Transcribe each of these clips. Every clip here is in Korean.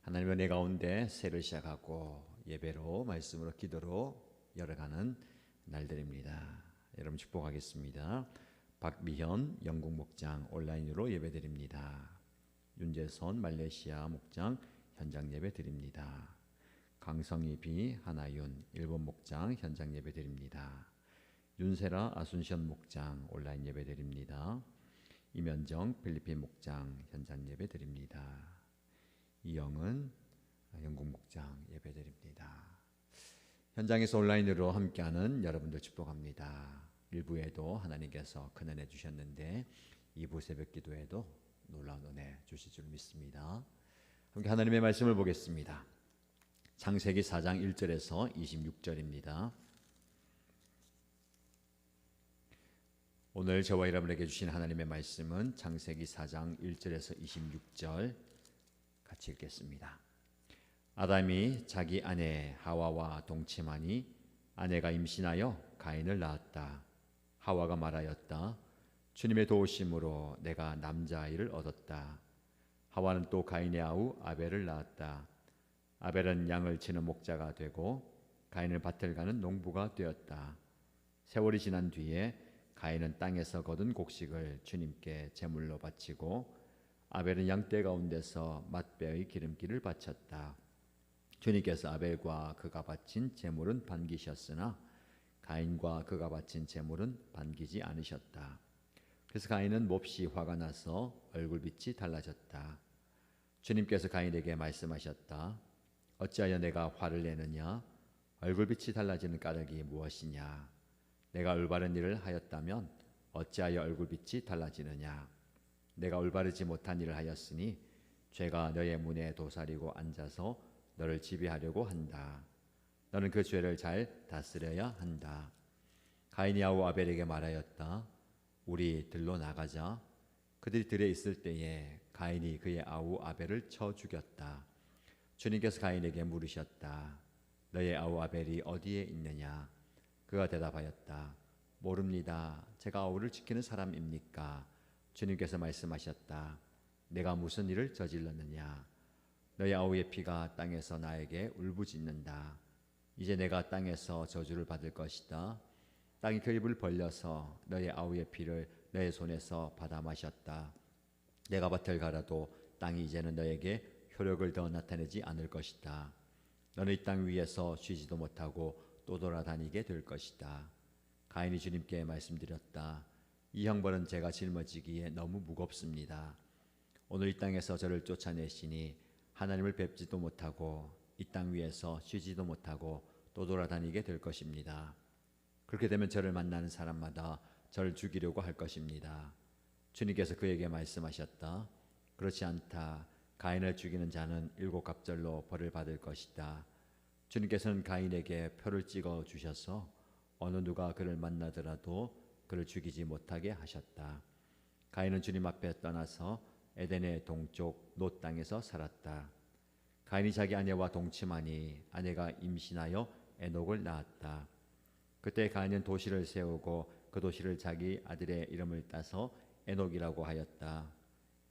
하나님의 은혜 가운데 새를 시작하고 예배로 말씀으로 기도로 열어가는 날들입니다. 여러분 축복하겠습니다. 박미현 영국 목장 온라인으로 예배드립니다. 윤재선 말레이시아 목장 현장 예배드립니다. 강성희 비 하나윤 일본 목장 현장 예배드립니다. 윤세라 아순시현 목장 온라인 예배드립니다. 이면정 필리핀 목장 현장 예배드립니다. 이영은 영국 목장 예배드립니다. 현장에서 온라인으로 함께하는 여러분들 축복합니다. 1부에도 하나님께서 큰 은혜 주셨는데 2부 새벽 기도에도 놀라운 은혜 주실 줄 믿습니다. 함께 하나님의 말씀을 보겠습니다. 창세기 4장 1절에서 26절입니다. 오늘 저와 여러분에게 주신 하나님의 말씀은 창세기 4장 1절에서 26절 같이 읽겠습니다. 아담이 자기 아내 하와와 동침하니 아내가 임신하여 가인을 낳았다. 하와가 말하였다. 주님의 도우심으로 내가 남자아이를 얻었다. 하와는 또 가인의 아우 아벨을 낳았다. 아벨은 양을 치는 목자가 되고 가인은 밭을 가는 농부가 되었다. 세월이 지난 뒤에 가인은 땅에서 거둔 곡식을 주님께 제물로 바치고 아벨은 양떼 가운데서 맛배의 기름기를 바쳤다. 주님께서 아벨과 그가 바친 제물은 반기셨으나 가인과 그가 바친 제물은 반기지 않으셨다. 그래서 가인은 몹시 화가 나서 얼굴빛이 달라졌다. 주님께서 가인에게 말씀하셨다. 어찌하여 내가 화를 내느냐? 얼굴빛이 달라지는 까닭이 무엇이냐? 내가 올바른 일을 하였다면 어찌하여 얼굴빛이 달라지느냐? 내가 올바르지 못한 일을 하였으니 죄가 너의 문에 도사리고 앉아서 너를 지배하려고 한다. 너는 그 죄를 잘 다스려야 한다. 가인이 아우 아벨에게 말하였다. 우리 들로 나가자. 그들이 들에 있을 때에 가인이 그의 아우 아벨을 쳐 죽였다. 주님께서 가인에게 물으셨다. 너의 아우 아벨이 어디에 있느냐? 그가 대답하였다. 모릅니다. 제가 아우를 지키는 사람입니까? 주님께서 말씀하셨다. 내가 무슨 일을 저질렀느냐? 너의 아우의 피가 땅에서 나에게 울부짖는다. 이제 내가 땅에서 저주를 받을 것이다. 땅이 그 입을 벌려서 너의 아우의 피를 너의 손에서 받아 마셨다. 내가 밭을 갈아도 땅이 이제는 너에게 효력을 더 나타내지 않을 것이다. 너는 이 땅 위에서 쉬지도 못하고 또 돌아다니게 될 것이다. 가인이 주님께 말씀드렸다. 이 형벌은 제가 짊어지기에 너무 무겁습니다. 오늘 이 땅에서 저를 쫓아내시니 하나님을 뵙지도 못하고 이 땅 위에서 쉬지도 못하고 또 돌아다니게 될 것입니다. 그렇게 되면 저를 만나는 사람마다 저를 죽이려고 할 것입니다. 주님께서 그에게 말씀하셨다. 그렇지 않다. 가인을 죽이는 자는 7갑절로 벌을 받을 것이다. 주님께서는 가인에게 표를 찍어 주셔서 어느 누가 그를 만나더라도 그를 죽이지 못하게 하셨다. 가인은 주님 앞에 떠나서 에덴의 동쪽 놋 땅에서 살았다. 가인이 자기 아내와 동침하니 아내가 임신하여 에녹을 낳았다. 그때 가인은 도시를 세우고 그 도시를 자기 아들의 이름을 따서 에녹이라고 하였다.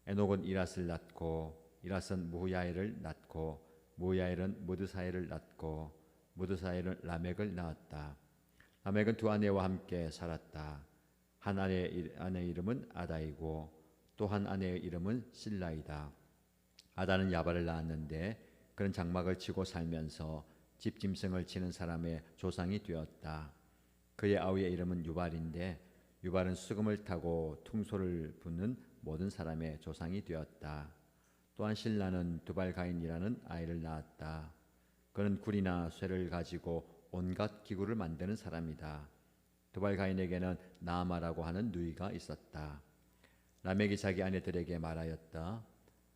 에녹은 이랏을 낳고 이랏은 무야엘을 낳고 무야엘은 무드사엘을 낳고 무드사엘은 라멕을 낳았다. 라멕은 두 아내와 함께 살았다. 한 아내의 이름은 아다이고 또 한 아내의 이름은 실라이다. 아다는 야발을 낳았는데 그는 장막을 치고 살면서 집짐승을 치는 사람의 조상이 되었다. 그의 아우의 이름은 유발인데 유발은 수금을 타고 퉁소를 붓는 모든 사람의 조상이 되었다. 또한 실라는 두발가인이라는 아이를 낳았다. 그는 굴이나 쇠를 가지고 온갖 기구를 만드는 사람이다. 두발가인에게는 나아마라고 하는 누이가 있었다. 라멕이 자기 아내들에게 말하였다.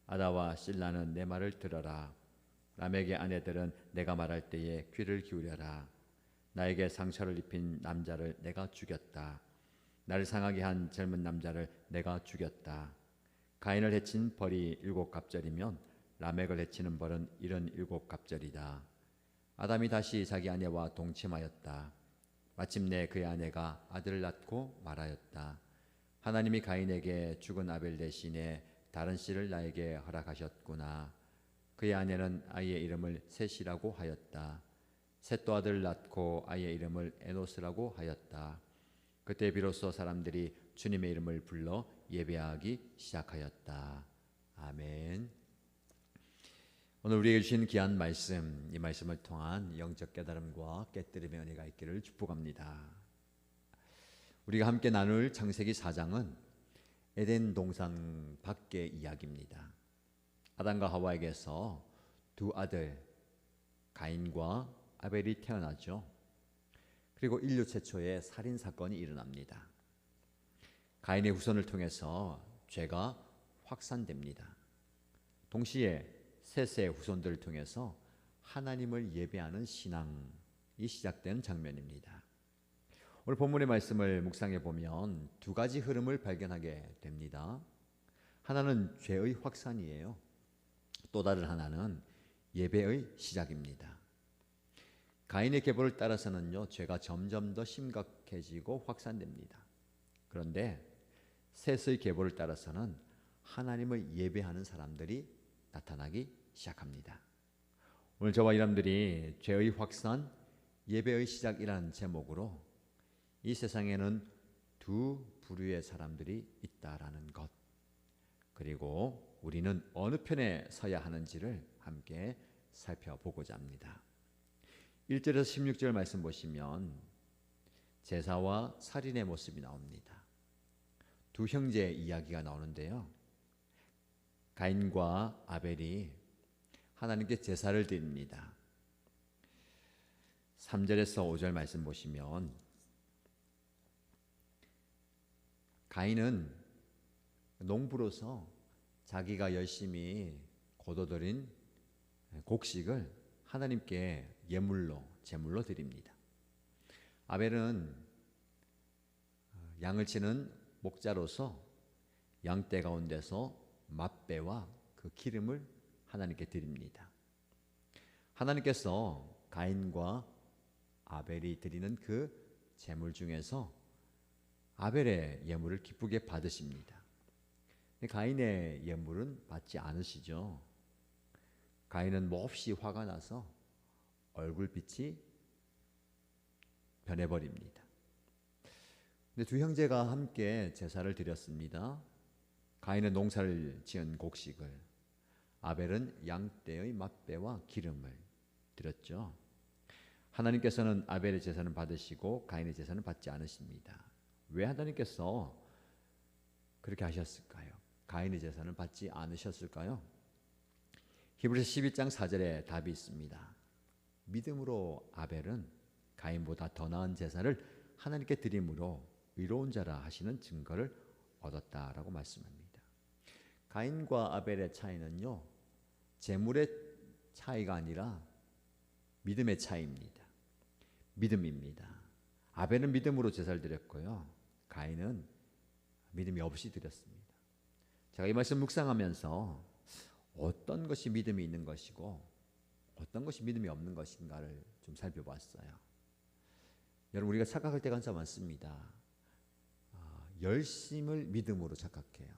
아다와 실라는 내 말을 들어라. 라멕의 아내들은 내가 말할 때에 귀를 기울여라. 나에게 상처를 입힌 남자를 내가 죽였다. 나를 상하게 한 젊은 남자를 내가 죽였다. 가인을 해친 벌이 7갑절이면 라멕을 해치는 벌은 77갑절이다. 아담이 다시 자기 아내와 동침하였다. 마침내 그의 아내가 아들을 낳고 말하였다. 하나님이 가인에게 죽은 아벨 대신에 다른 씨를 나에게 허락하셨구나. 그의 아내는 아이의 이름을 셋이라고 하였다. 셋도 아들을 낳고 아이의 이름을 에노스라고 하였다. 그때 비로소 사람들이 주님의 이름을 불러 예배하기 시작하였다. 아멘. 오늘 우리에게 주신 귀한 말씀, 이 말씀을 통한 영적 깨달음과 깨뜨림의 은혜가 있기를 축복합니다. 우리가 함께 나눌 창세기 4장은 에덴 동산 밖의 이야기입니다. 아담과 하와에게서 두 아들 가인과 아벨이 태어나죠. 그리고 인류 최초의 살인 사건이 일어납니다. 가인의 후손을 통해서 죄가 확산됩니다. 동시에 셋의 후손들을 통해서 하나님을 예배하는 신앙이 시작되는 장면입니다. 오늘 본문의 말씀을 묵상해 보면 두 가지 흐름을 발견하게 됩니다. 하나는 죄의 확산이에요. 또 다른 하나는 예배의 시작입니다. 가인의 계보를 따라서는요, 죄가 점점 더 심각해지고 확산됩니다. 그런데 셋의 계보를 따라서는 하나님을 예배하는 사람들이 나타나기 시작합니다. 오늘 저와 여러분들이 죄의 확산, 예배의 시작이라는 제목으로 이 세상에는 두 부류의 사람들이 있다라는 것, 그리고 우리는 어느 편에 서야 하는지를 함께 살펴보고자 합니다. 1절에서 16절 말씀 보시면 제사와 살인의 모습이 나옵니다. 두 형제의 이야기가 나오는데요. 가인과 아벨이 하나님께 제사를 드립니다. 3절에서 5절 말씀 보시면 가인은 농부로서 자기가 열심히 거둬들인 곡식을 하나님께 예물로, 제물로 드립니다. 아벨은 양을 치는 목자로서 양떼 가운데서 맛배와 그 기름을 하나님께 드립니다. 하나님께서 가인과 아벨이 드리는 그 제물 중에서 아벨의 예물을 기쁘게 받으십니다. 가인의 예물은 받지 않으시죠. 가인은 몹시 화가 나서 얼굴빛이 변해버립니다. 근데 두 형제가 함께 제사를 드렸습니다. 가인은 농사를 지은 곡식을, 아벨은 양떼의 맛배와 기름을 드렸죠. 하나님께서는 아벨의 제사는 받으시고 가인의 제사는 받지 않으십니다. 왜 하나님께서 그렇게 하셨을까요? 가인의 제사는 받지 않으셨을까요? 히브리서 12장 4절에 답이 있습니다. 믿음으로 아벨은 가인보다 더 나은 제사를 하나님께 드림으로 의로운 자라 하시는 증거를 얻었다라고 말씀합니다. 가인과 아벨의 차이는요, 제물의 차이가 아니라 믿음의 차이입니다. 믿음입니다. 아벨은 믿음으로 제사를 드렸고요, 가인은 믿음이 없이 드렸습니다. 제가 이 말씀 묵상하면서 어떤 것이 믿음이 있는 것이고 어떤 것이 믿음이 없는 것인가를 좀 살펴봤어요. 여러분, 우리가 착각할 때가 진짜 많습니다. 열심을 믿음으로 착각해요.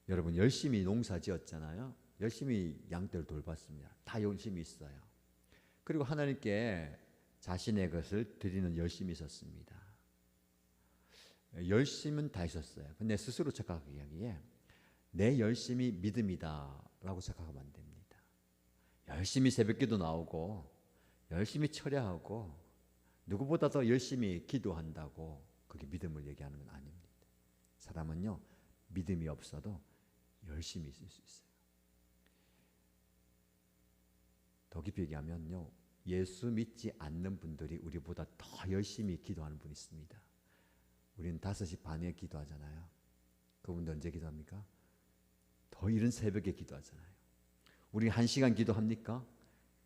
여러분, 열심히 농사 지었잖아요. 열심히 양떼를 돌봤습니다. 다 열심히 있어요. 그리고 하나님께 자신의 것을 드리는 열심이 있었습니다. 열심은 다 있었어요. 근데 스스로 착각하기에 내 열심이 믿음이다 라고 착각하면 안 됩니다. 열심히 새벽기도 나오고 열심히 철야하고 누구보다 더 열심히 기도한다고 그게 믿음을 얘기하는 건 아닙니다. 사람은요, 믿음이 없어도 열심히 있을 수 있어요. 더 깊이 얘기하면요, 예수 믿지 않는 분들이 우리보다 더 열심히 기도하는 분이 있습니다. 우리는 5시 반에 기도하잖아요. 그분들 언제 기도합니까? 더 이른 새벽에 기도하잖아요. 우리 1시간 기도합니까?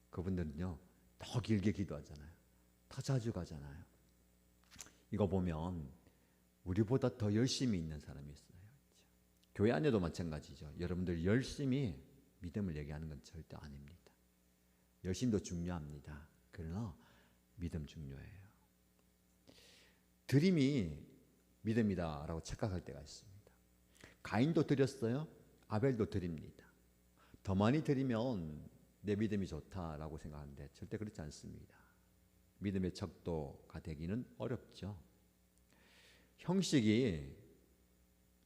그분들은요, 더 길게 기도하잖아요. 더 자주 가잖아요. 이거 보면 우리보다 더 열심히 있는 사람이 있어요. 교회 안에도 마찬가지죠. 여러분들 열심히 믿음을 얘기하는 건 절대 아닙니다. 열심도 중요합니다. 그러나 믿음 중요해요. 드림이 믿음이다라고 착각할 때가 있습니다. 가인도 드렸어요. 아벨도 드립니다. 더 많이 드리면 내 믿음이 좋다라고 생각하는데 절대 그렇지 않습니다. 믿음의 척도가 되기는 어렵죠. 형식이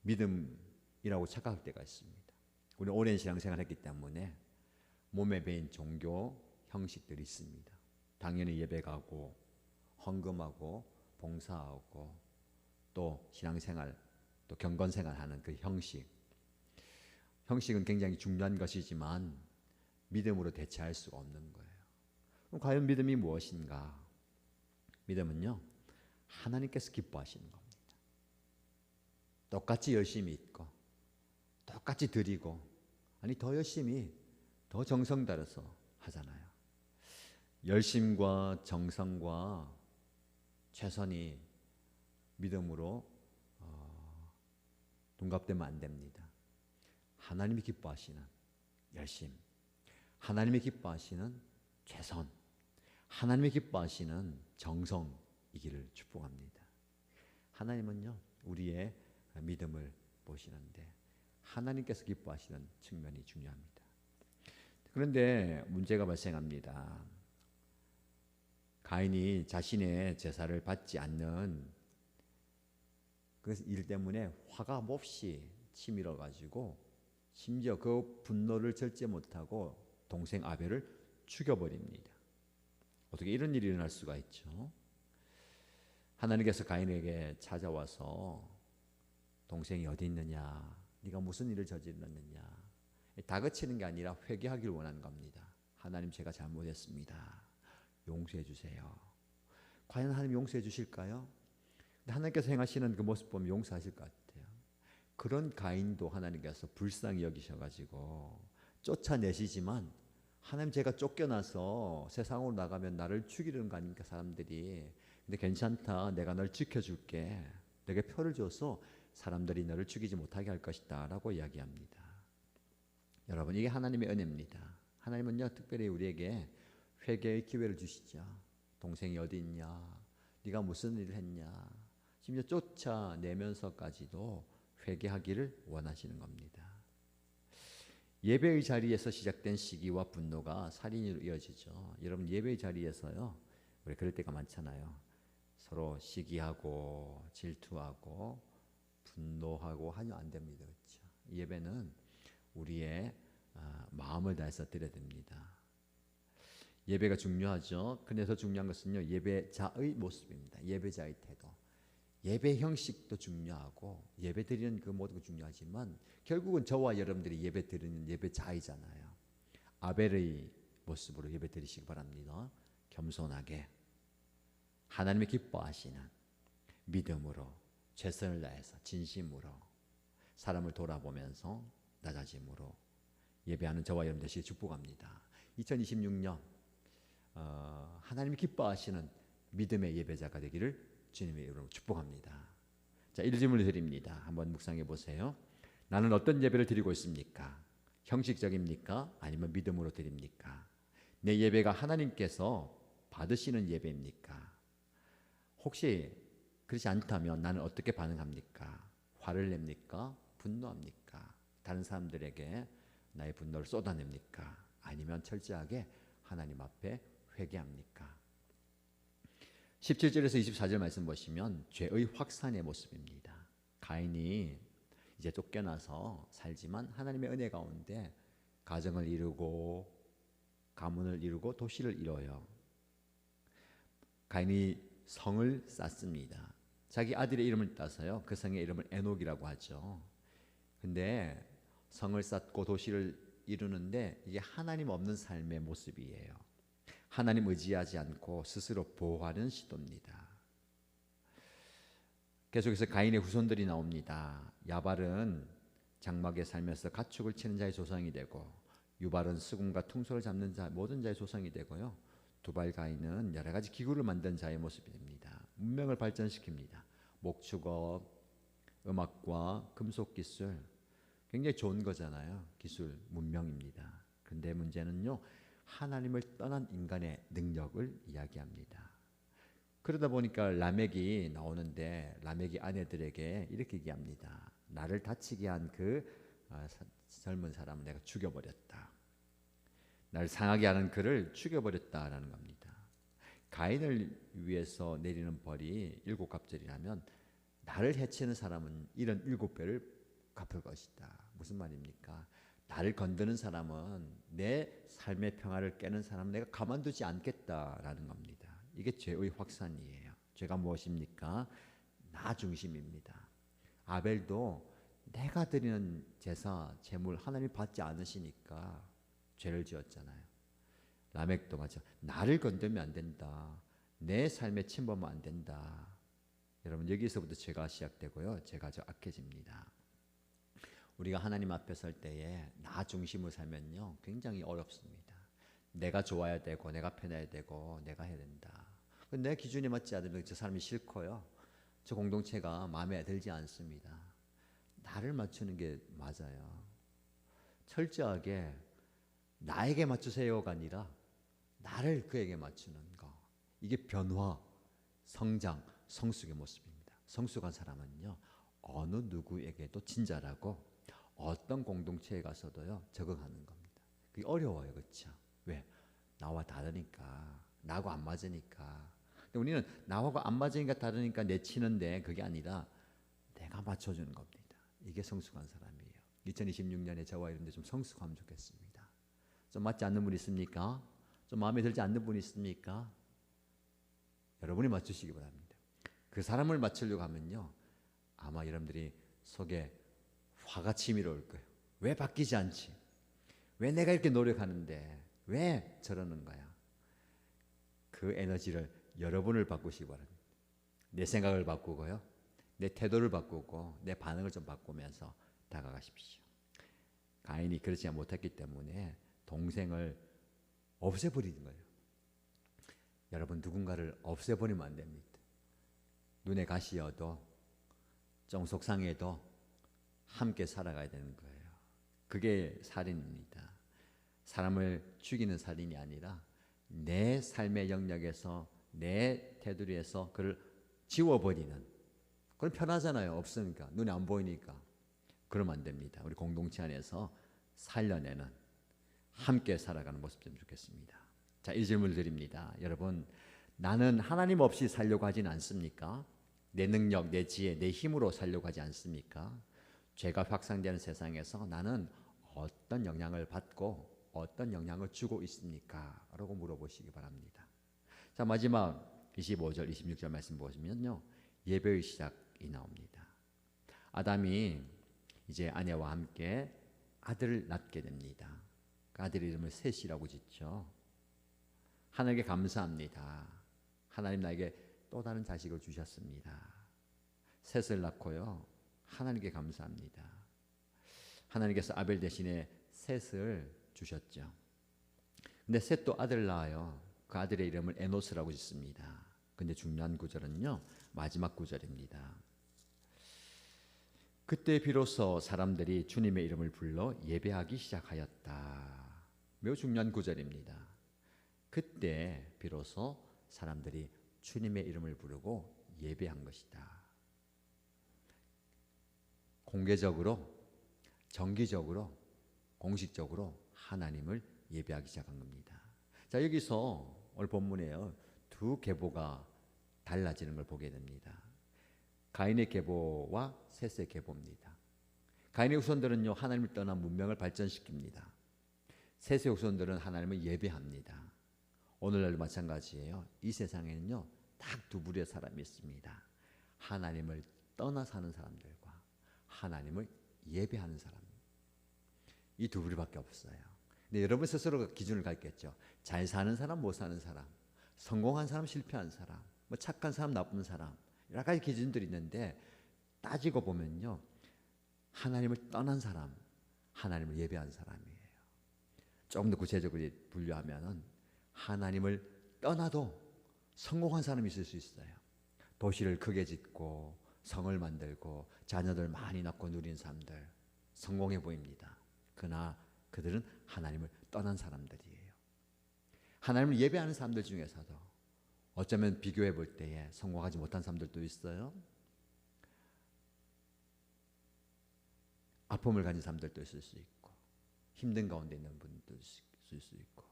믿음이라고 착각할 때가 있습니다. 우리는 오랜 신앙생활을 했기 때문에 몸에 배인 종교 형식들이 있습니다. 당연히 예배 가고 헌금하고 봉사하고 또 신앙생활 또 경건생활 하는 그 형식은 굉장히 중요한 것이지만 믿음으로 대체할 수가 없는 거예요. 그럼 과연 믿음이 무엇인가? 믿음은요, 하나님께서 기뻐하시는 겁니다. 똑같이 열심히 있고 똑같이 드리고 아니 더 열심히 더 정성 들여서 하잖아요. 열심과 정성과 최선이 믿음으로 둔갑되면 안 됩니다. 하나님이 기뻐하시는 열심, 하나님이 기뻐하시는 최선, 하나님이 기뻐하시는 정성이기를 축복합니다. 하나님은요, 우리의 믿음을 보시는데 하나님께서 기뻐하시는 측면이 중요합니다. 그런데 문제가 발생합니다. 가인이 자신의 제사를 받지 않는 그 일 때문에 화가 몹시 치밀어 가지고 심지어 그 분노를 절제 못하고 동생 아벨을 죽여버립니다. 어떻게 이런 일이 일어날 수가 있죠? 하나님께서 가인에게 찾아와서 동생이 어디 있느냐, 네가 무슨 일을 저질렀느냐, 다그치는 게 아니라 회개하기를 원하는 겁니다. 하나님, 제가 잘못했습니다. 용서해 주세요. 과연 하나님 용서해 주실까요? 하나님께서 행하시는 그 모습 보면 용서하실 것 같아요. 그런 가인도 하나님께서 불쌍히 여기셔가지고 쫓아내시지만, 하나님, 제가 쫓겨나서 세상으로 나가면 나를 죽이려는 거 아닙니까 사람들이. 근데 괜찮다, 내가 널 지켜줄게, 내게 표를 줘서 사람들이 너를 죽이지 못하게 할 것이다 라고 이야기합니다. 여러분, 이게 하나님의 은혜입니다. 하나님은요, 특별히 우리에게 회개의 기회를 주시죠. 동생이 어디 있냐, 네가 무슨 일을 했냐, 심지어 쫓아내면서까지도 회개하기를 원하시는 겁니다. 예배의 자리에서 시작된 시기와 분노가 살인으로 이어지죠. 여러분, 예배의 자리에서요, 우리 그럴 때가 많잖아요. 서로 시기하고 질투하고 분노하고 하면 안 됩니다. 그렇죠? 예배는 우리의 마음을 다해서 드려야 됩니다. 예배가 중요하죠. 그래서 중요한 것은요, 예배자의 모습입니다. 예배자의 태도. 예배 형식도 중요하고 예배 드리는 그 모든 거 중요하지만 결국은 저와 여러분들이 예배 드리는 예배자이잖아요. 아벨의 모습으로 예배 드리시기 바랍니다. 겸손하게 하나님이 기뻐하시는 믿음으로 최선을 다해서 진심으로 사람을 돌아보면서 낮아짐으로 예배하는 저와 여러분 되시길 축복합니다. 2026년 하나님이 기뻐하시는 믿음의 예배자가 되기를 주님의 이름으로 축복합니다. 자, 이 질문을 드립니다. 한번 묵상해 보세요. 나는 어떤 예배를 드리고 있습니까? 형식적입니까? 아니면 믿음으로 드립니까? 내 예배가 하나님께서 받으시는 예배입니까? 혹시 그렇지 않다면 나는 어떻게 반응합니까? 화를 냅니까? 분노합니까? 다른 사람들에게 나의 분노를 쏟아냅니까? 아니면 철저하게 하나님 앞에 회개합니까? 17절에서 24절 말씀 보시면 죄의 확산의 모습입니다. 가인이 이제 쫓겨나서 살지만 하나님의 은혜 가운데 가정을 이루고 가문을 이루고 도시를 이뤄요. 가인이 성을 쌓습니다. 자기 아들의 이름을 따서요, 그 성의 이름을 에녹이라고 하죠. 근데 성을 쌓고 도시를 이루는데 이게 하나님 없는 삶의 모습이에요. 하나님 의지하지 않고 스스로 보호하는 시도입니다. 계속해서 가인의 후손들이 나옵니다. 야발은 장막에 살면서 가축을 치는 자의 조상이 되고, 유발은 수금과 퉁소를 잡는 자 모든 자의 조상이 되고요, 두발 가인은 여러 가지 기구를 만든 자의 모습이 됩니다. 문명을 발전시킵니다. 목축업, 음악과 금속 기술, 굉장히 좋은 거잖아요. 기술, 문명입니다. 그런데 문제는요, 하나님을 떠난 인간의 능력을 이야기합니다. 그러다 보니까 라멕이 나오는데 라멕이 아내들에게 이렇게 얘기합니다. 나를 다치게 한 그 젊은 사람을 내가 죽여버렸다. 나를 상하게 하는 그를 죽여버렸다라는 겁니다. 가인을 위해서 내리는 벌이 7갑절이라면 나를 해치는 사람은 이런 7배를 갚을 것이다. 무슨 말입니까? 나를 건드는 사람은, 내 삶의 평화를 깨는 사람은 내가 가만두지 않겠다라는 겁니다. 이게 죄의 확산이에요. 죄가 무엇입니까? 나 중심입니다. 아벨도 내가 드리는 제사, 제물 하나님이 받지 않으시니까 죄를 지었잖아요. 라멕도 마찬가지. 나를 건들면 안 된다. 내 삶에 침범하면 안 된다. 여러분, 여기서부터 죄가 시작되고요. 죄가 저 악해집니다. 우리가 하나님 앞에 설 때에 나 중심으로 살면요, 굉장히 어렵습니다. 내가 좋아야 되고, 내가 편해야 되고, 내가 해야 된다. 내 기준에 맞지 않으면 저 사람이 싫고요, 저 공동체가 마음에 들지 않습니다. 나를 맞추는 게 맞아요. 철저하게 나에게 맞추세요가 아니라 나를 그에게 맞추는 거. 이게 변화, 성장, 성숙의 모습입니다. 성숙한 사람은요, 어느 누구에게도 친절하고 어떤 공동체에 가서도요, 적응하는 겁니다. 그게 어려워요. 그렇죠? 왜? 나와 다르니까. 나하고 안 맞으니까. 근데 우리는 나하고 안 맞으니까 다르니까 내치는데, 그게 아니라 내가 맞춰주는 겁니다. 이게 성숙한 사람이에요. 2026년에 저와 이런데 좀 성숙하면 좋겠습니다. 좀 맞지 않는 분 있습니까? 좀 마음에 들지 않는 분 있습니까? 여러분이 맞추시기 바랍니다. 그 사람을 맞추려고 하면요, 아마 여러분들이 속에 화가 치밀어 올 거예요. 왜 바뀌지 않지? 왜 내가 이렇게 노력하는데 왜 저러는 거야? 그 에너지를 여러분을 바꾸시기 바랍니다. 내 생각을 바꾸고요, 내 태도를 바꾸고 내 반응을 좀 바꾸면서 다가가십시오. 가인이 그렇지 못했기 때문에 동생을 없애버리는 거예요. 여러분, 누군가를 없애버리면 안 됩니다. 눈에 가시여도 좀 속상해도 함께 살아가야 되는 거예요. 그게 살인입니다. 사람을 죽이는 살인이 아니라 내 삶의 영역에서, 내 테두리에서 그를 지워버리는. 그럼 편하잖아요. 없으니까, 눈에 안 보이니까. 그러면 안 됩니다. 우리 공동체 안에서 살려내는, 함께 살아가는 모습 좀 좋겠습니다. 자, 이 질문을 드립니다. 여러분, 나는 하나님 없이 살려고 하진 않습니까? 내 능력, 내 지혜, 내 힘으로 살려고 하지 않습니까? 죄가 확산되는 세상에서 나는 어떤 영향을 받고 어떤 영향을 주고 있습니까? 라고 물어보시기 바랍니다. 자, 마지막 25절, 26절 말씀 보시면요, 예배의 시작이 나옵니다. 아담이 이제 아내와 함께 아들을 낳게 됩니다. 그 아들 이름을 셋이라고 짓죠. 하나님께 감사합니다. 하나님 나에게 또 다른 자식을 주셨습니다. 셋을 낳고요, 하나님께 감사합니다. 하나님께서 아벨 대신에 셋을 주셨죠. 근데 셋도 아들 낳아요. 그 아들의 이름을 에노스라고 짓습니다. 근데 중요한 구절은요, 마지막 구절입니다. 그때 비로소 사람들이 주님의 이름을 불러 예배하기 시작하였다. 매우 중요한 구절입니다. 그때 비로소 사람들이 주님의 이름을 부르고 예배한 것이다. 공개적으로, 정기적으로, 공식적으로 하나님을 예배하기 시작한 겁니다. 자, 여기서 오늘 본문에요, 두 계보가 달라지는 걸 보게 됩니다. 가인의 계보와 셋의 계보입니다. 가인의 후손들은요, 하나님을 떠나 문명을 발전시킵니다. 셋의 후손들은 하나님을 예배합니다. 오늘날도 마찬가지예요. 이 세상에는요, 딱 두 부류의 사람이 있습니다. 하나님을 떠나 사는 사람들과 하나님을 예배하는 사람. 이 두 부류밖에 없어요. 근데 여러분 스스로가 기준을 갖겠죠. 잘 사는 사람, 못 사는 사람, 성공한 사람, 실패한 사람, 뭐 착한 사람, 나쁜 사람, 여러 가지 기준들이 있는데, 따지고 보면요, 하나님을 떠난 사람, 하나님을 예배한 사람이에요. 조금 더 구체적으로 분류하면은 하나님을 떠나도 성공한 사람이 있을 수 있어요. 도시를 크게 짓고 성을 만들고 자녀들 많이 낳고 누린 사람들, 성공해 보입니다. 그러나 그들은 하나님을 떠난 사람들이에요. 하나님을 예배하는 사람들 중에서도 어쩌면 비교해 볼 때에 성공하지 못한 사람들도 있어요. 아픔을 가진 사람들도 있을 수 있고 힘든 가운데 있는 분들도 있을 수 있고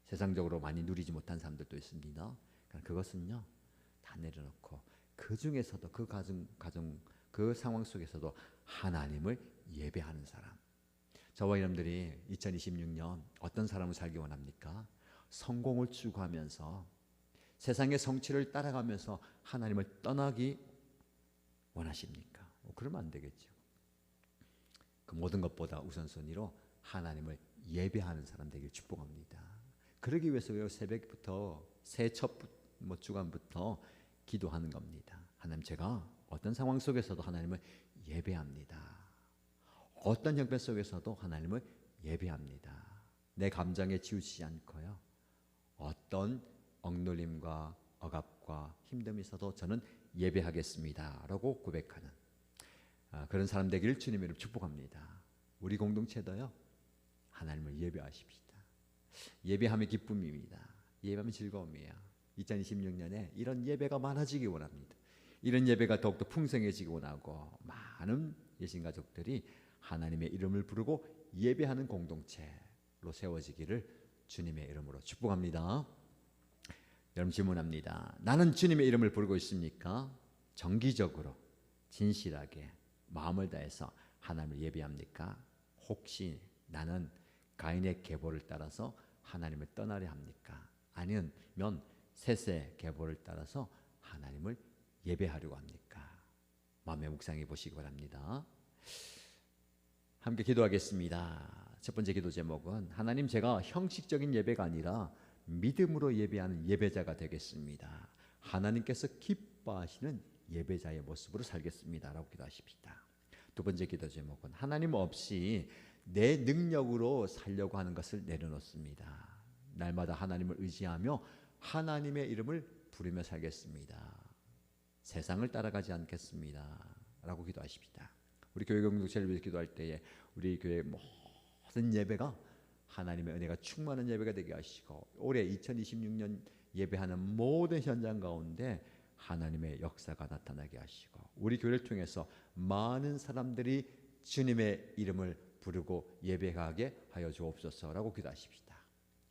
세상적으로 많이 누리지 못한 사람들도 있습니다. 그것은요 다 내려놓고 그 중에서도 그 가정 그 상황 속에서도 하나님을 예배하는 사람. 저와 여러분들이 2026년 어떤 사람을 살기 원합니까? 성공을 추구하면서 세상의 성취를 따라가면서 하나님을 떠나기 원하십니까? 그러면 안 되겠죠. 그 모든 것보다 우선순위로 하나님을 예배하는 사람 되길 축복합니다. 그러기 위해서 새벽부터 새 첫 주간부터 기도하는 겁니다. 하나님, 제가 어떤 상황 속에서도 하나님을 예배합니다. 어떤 형편 속에서도 하나님을 예배합니다. 내 감정에 치우치지 않고요. 어떤 억눌림과 억압과 힘듦이 있어도 저는 예배하겠습니다 라고 고백하는 그런 사람 되기를 주님의 이름으로 축복합니다. 우리 공동체도요 하나님을 예배하십시다. 예배함의 기쁨입니다. 예배함의 즐거움이에요. 2026년에 이런 예배가 많아지기 원합니다. 이런 예배가 더욱더 풍성해지기 원하고 많은 예신가족들이 하나님의 이름을 부르고 예배하는 공동체로 세워지기를 주님의 이름으로 축복합니다. 여러분 질문합니다. 나는 주님의 이름을 부르고 있습니까? 정기적으로 진실하게 마음을 다해서 하나님을 예배합니까? 혹시 나는 가인의 계보를 따라서 하나님을 떠나려 합니까? 아니면 셋의 계보를 따라서 하나님을 예배하려고 합니까? 마음의 묵상해 보시기 바랍니다. 함께 기도하겠습니다. 첫 번째 기도 제목은 하나님, 제가 형식적인 예배가 아니라 믿음으로 예배하는 예배자가 되겠습니다. 하나님께서 기뻐하시는 예배자의 모습으로 살겠습니다 라고 기도하십시다. 두 번째 기도 제목은 하나님 없이 내 능력으로 살려고 하는 것을 내려놓습니다. 날마다 하나님을 의지하며 하나님의 이름을 부르며 살겠습니다. 세상을 따라가지 않겠습니다 라고 기도하십시다. 우리 교회 공동체를 위해서 기도할 때에 우리 교회 모든 예배가 하나님의 은혜가 충만한 예배가 되게 하시고 올해 2026년 예배하는 모든 현장 가운데 하나님의 역사가 나타나게 하시고 우리 교회를 통해서 많은 사람들이 주님의 이름을 부르고 예배하게 하여 주옵소서라고 기도하십시다.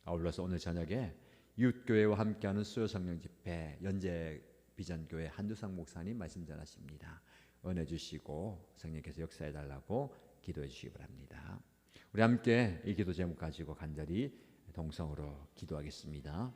아울러서 오늘 저녁에 이웃교회와 함께하는 수요 성령 집회 연재 비전교회 한두상 목사님 말씀 전하십니다. 은혜 주시고 성령께서 역사해 달라고 기도해 주시기 바랍니다. 우리 함께 이 기도 제목 가지고 간절히 동성으로 기도하겠습니다.